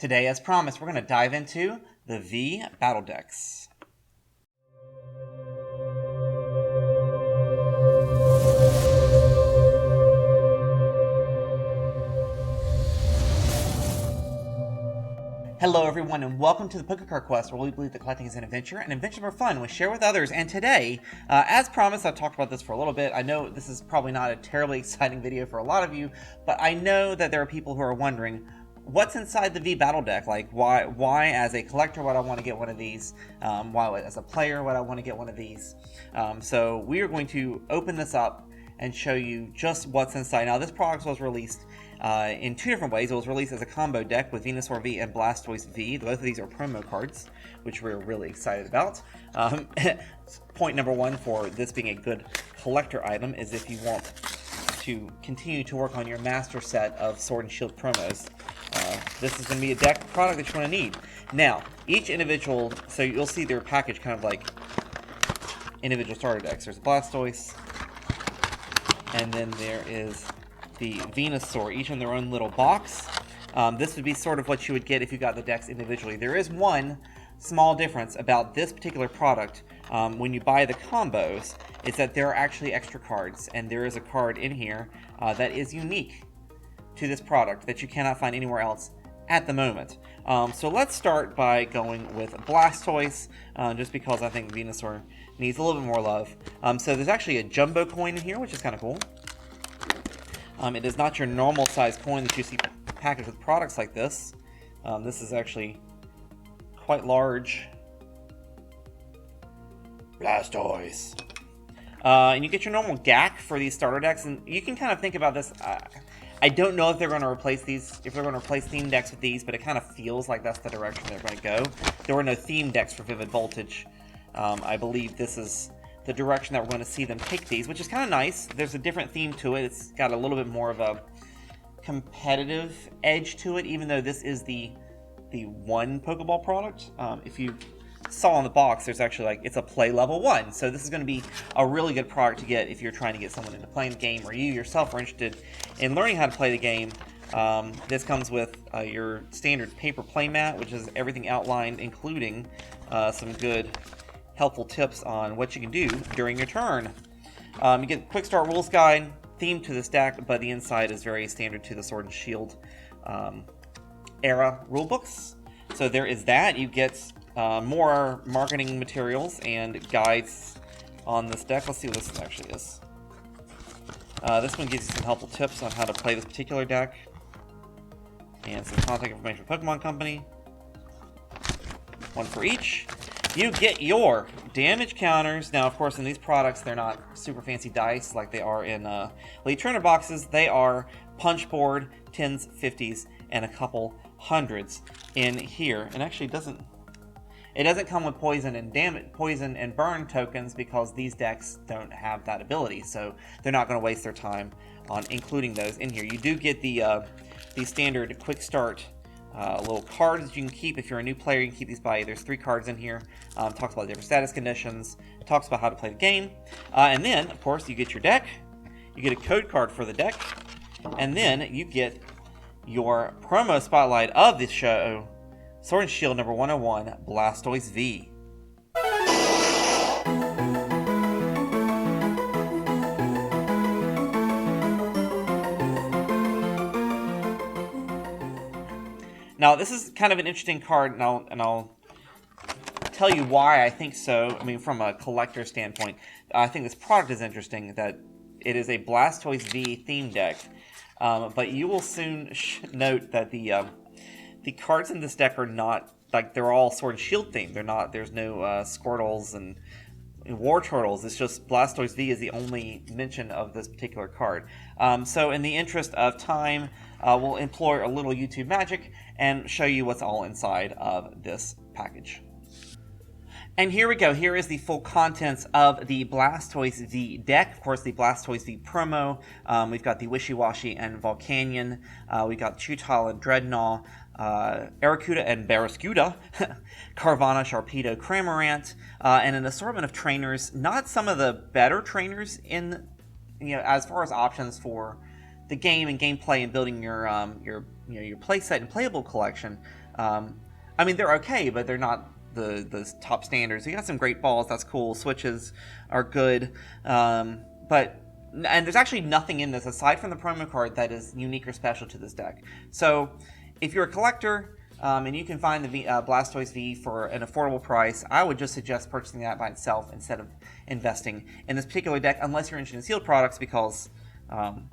Today, as promised, we're going to dive into the V Battle Decks. Hello everyone and welcome to the PokeCard Quest, where we believe that collecting is an adventure and adventures are fun we share with others. And today, as promised, I've talked about this for a little bit. I know this is probably not a terribly exciting video for a lot of you, but I know that there are people who are wondering, what's inside the V Battle Deck? Like, why as a collector would I want to get one of these? Why as a player would I want to get one of these? So we are going to open this up and show you just what's inside. Now, this product was released in two different ways. It was released as a combo deck with Venusaur V and Blastoise V. Both of these are promo cards, which we're really excited about. Point number one for this being a good collector item is if you want to continue to work on your master set of Sword and Shield promos. This is going to be a deck product that you're going to need. Now, each individual, so you'll see their package kind of like individual starter decks. There's a Blastoise, and then there is the Venusaur, each in their own little box. This would be sort of what you would get if you got the decks individually. There is one small difference about this particular product when you buy the combos, is that there are actually extra cards, and there is a card in here that is unique to this product that you cannot find anywhere else at the moment. So let's start by going with Blastoise, just because I think Venusaur needs a little bit more love. So there's actually a jumbo coin in here, which is kind of cool. It is not your normal size coin that you see packaged with products like this. This is actually quite large. Blastoise. And you get your normal GAC for these starter decks, and you can kind of think about this. I don't know if they're going to replace these, if they're going to replace theme decks with these, but it kind of feels like that's the direction they're going to go. There were no theme decks for Vivid Voltage. I believe this is the direction that we're going to see them take these, which is kind of nice. There's a different theme to it. It's got a little bit more of a competitive edge to it, even though this is the one Pokeball product. If you saw on the box, there's actually like, it's a play level 1. So this is going to be a really good product to get if you're trying to get someone into playing the game, or you yourself are interested in learning how to play the game. This comes with your standard paper playmat, which is everything outlined, including some good helpful tips on what you can do during your turn. You get quick start rules guide themed to this deck, but the inside is very standard to the Sword and Shield era rulebooks. So there is that. You get more marketing materials and guides on this deck. Let's see what this actually is. This one gives you some helpful tips on how to play this particular deck, and some contact information for Pokemon Company. One for each. You get your damage counters. Now, of course, in these products, they're not super fancy dice like they are in Elite Trainer boxes. They are punch board, 10s, 50s, and a couple hundreds in here. And actually, it doesn't come with poison and burn tokens, because these decks don't have that ability. So they're not going to waste their time on including those in here. You do get the standard quick start little cards that you can keep. If you're a new player, you can keep these by you. There's 3 cards in here. Talks about different status conditions. Talks about how to play the game. And then, of course, you get your deck. You get a code card for the deck. And then you get your promo spotlight of the show, Sword and Shield number 101, Blastoise V. Now, this is kind of an interesting card, and I'll tell you why I think so. I mean, from a collector standpoint, I think this product is interesting, that it is a Blastoise V theme deck. But you will soon note that the cards in this deck are not, like, they're all Sword and Shield themed. They're not, there's no Squirtles and War Turtles. It's just Blastoise V is the only mention of this particular card. So in the interest of time, we'll employ a little YouTube magic and show you what's all inside of this package. And here we go. Here is the full contents of the Blastoise V deck. Of course, the Blastoise V promo. We've got the Wishiwashi and Volcanion. We've got Chewtile and Dreadnought. Arrokuda and Barraskewda. Carvanha, Sharpedo, Cramorant. And an assortment of trainers. Not some of the better trainers in, as far as options for the game and gameplay and building your play set and playable collection. I mean, they're okay, but they're not the top standards. You got some great balls, that's cool. Switches are good, but and there's actually nothing in this aside from the promo card that is unique or special to this deck. So if you're a collector and you can find the Blastoise V for an affordable price, I would just suggest purchasing that by itself instead of investing in this particular deck, unless you're interested in sealed products, because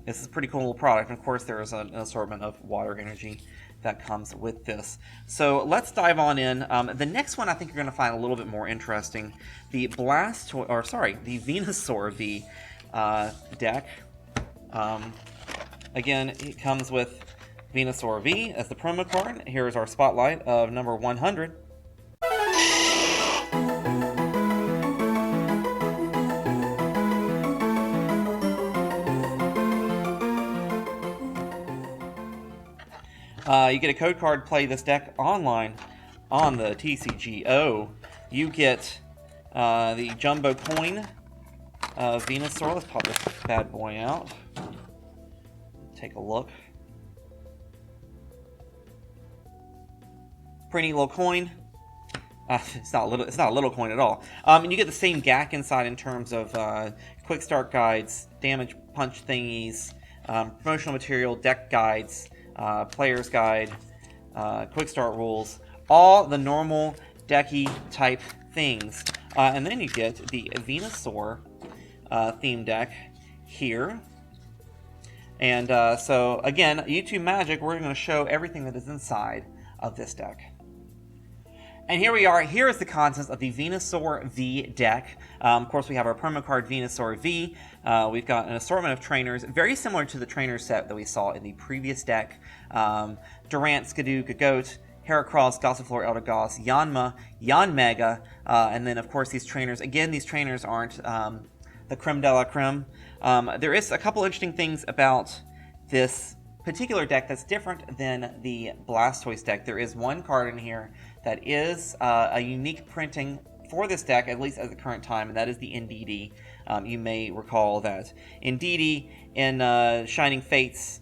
this is a pretty cool little product. And of course, there is an assortment of water energy that comes with this. So let's dive on in. The next one I think you're going to find a little bit more interesting. The the Venusaur V deck. Again, it comes with Venusaur V as the promo card. Here's our spotlight of number 100. You get a code card, play this deck online on the TCGO. You get the Jumbo Coin of Venusaur. Let's pop this bad boy out. Take a look. Pretty neat little coin. It's not a little coin at all. And you get the same GAC inside in terms of quick start guides, damage punch thingies, promotional material, deck guides, player's guide, quick start rules, all the normal decky type things. And then you get the Venusaur theme deck here. And so again, YouTube Magic, we're going to show everything that is inside of this deck. And here we are. Here is the contents of the Venusaur V deck. Of course, we have our promo card Venusaur V. We've got an assortment of trainers, very similar to the trainer set that we saw in the previous deck. Durant, Skidoo, Gagote, Heracross, Gossifleur, Eldegoss, Yanma, Yanmega, and then, of course, these trainers. Again, these trainers aren't the creme de la creme. There is a couple interesting things about this particular deck that's different than the Blastoise deck. There is one card in here that is a unique printing for this deck, at least at the current time, and that is the Indeedee. You may recall that Indeedee in Shining Fates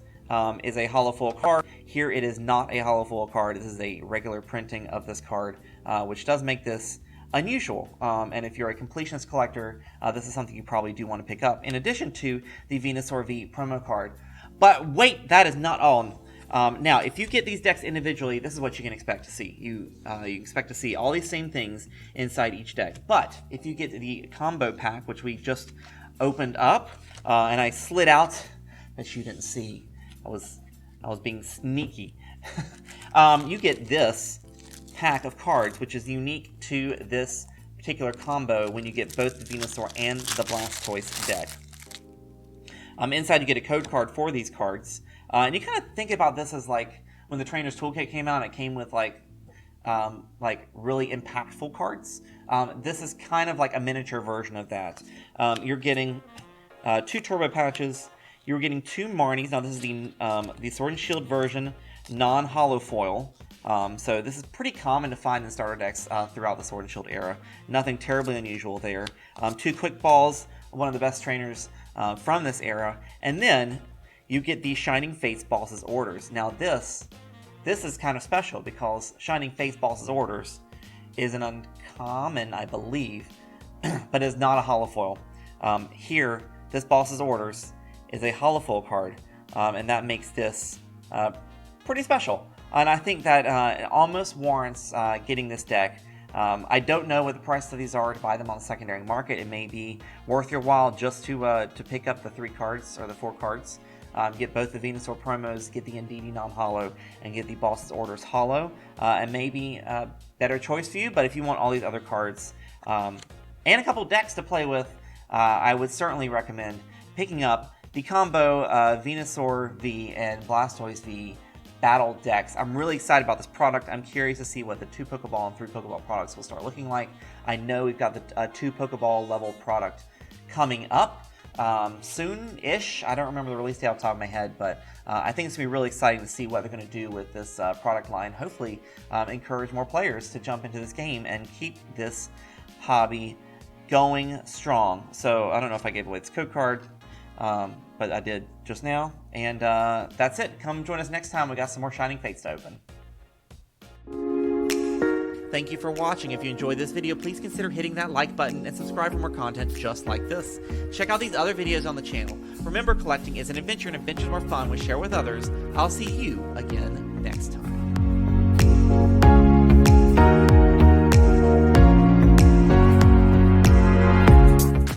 is a hollow foil card. Here it is not a hollow foil card. This is a regular printing of this card, which does make this unusual. And if you're a completionist collector, this is something you probably do want to pick up, in addition to the Venusaur V promo card. But wait, that is not all. Now, if you get these decks individually, this is what you can expect to see. You expect to see all these same things inside each deck. But if you get the combo pack, which we just opened up, and I slid out, that you didn't see, I was being sneaky. You get this pack of cards, which is unique to this particular combo when you get both the Venusaur and the Blastoise deck. Inside you get a code card for these cards. And you kind of think about this as like when the Trainer's Toolkit came out, it came with like really impactful cards. This is kind of like a miniature version of that. You're getting 2 Turbo Patches. You're getting 2 Marnies. Now this is the Sword and Shield version, non-hollow foil. So this is pretty common to find in starter decks throughout the Sword and Shield era. Nothing terribly unusual there. 2 Quick Balls, one of the best trainers from this era. And then you get the Shining Fates Boss's Orders. Now this is kind of special because Shining Fates Boss's Orders is an uncommon, I believe, but is not a hollow foil. Here, this Boss's Orders is a hollow foil card, and that makes this pretty special. And I think that it almost warrants getting this deck. I don't know what the price of these are to buy them on the secondary market. It may be worth your while just to pick up the 3 cards or the 4 cards. Get both the Venusaur promos, get the Indeedee non-hollow, and get the Boss's Orders hollow. And maybe a better choice for you, but if you want all these other cards and a couple decks to play with, I would certainly recommend picking up the combo Venusaur V and Blastoise V battle decks. I'm really excited about this product. I'm curious to see what the 2 Pokeball and 3 Pokeball products will start looking like. I know we've got the 2 Pokeball level product coming up soon-ish. I don't remember the release date off the top of my head, but I think it's going to be really exciting to see what they're going to do with this product line. Hopefully encourage more players to jump into this game and keep this hobby going strong. So I don't know if I gave away this code card, but I did just now. And that's it. Come join us next time. We got some more Shining Fates to open. Thank you for watching. If you enjoyed this video, please consider hitting that like button and subscribe for more content just like this. Check out these other videos on the channel. Remember, collecting is an adventure, and adventures are fun when shared with others. I'll see you again next time.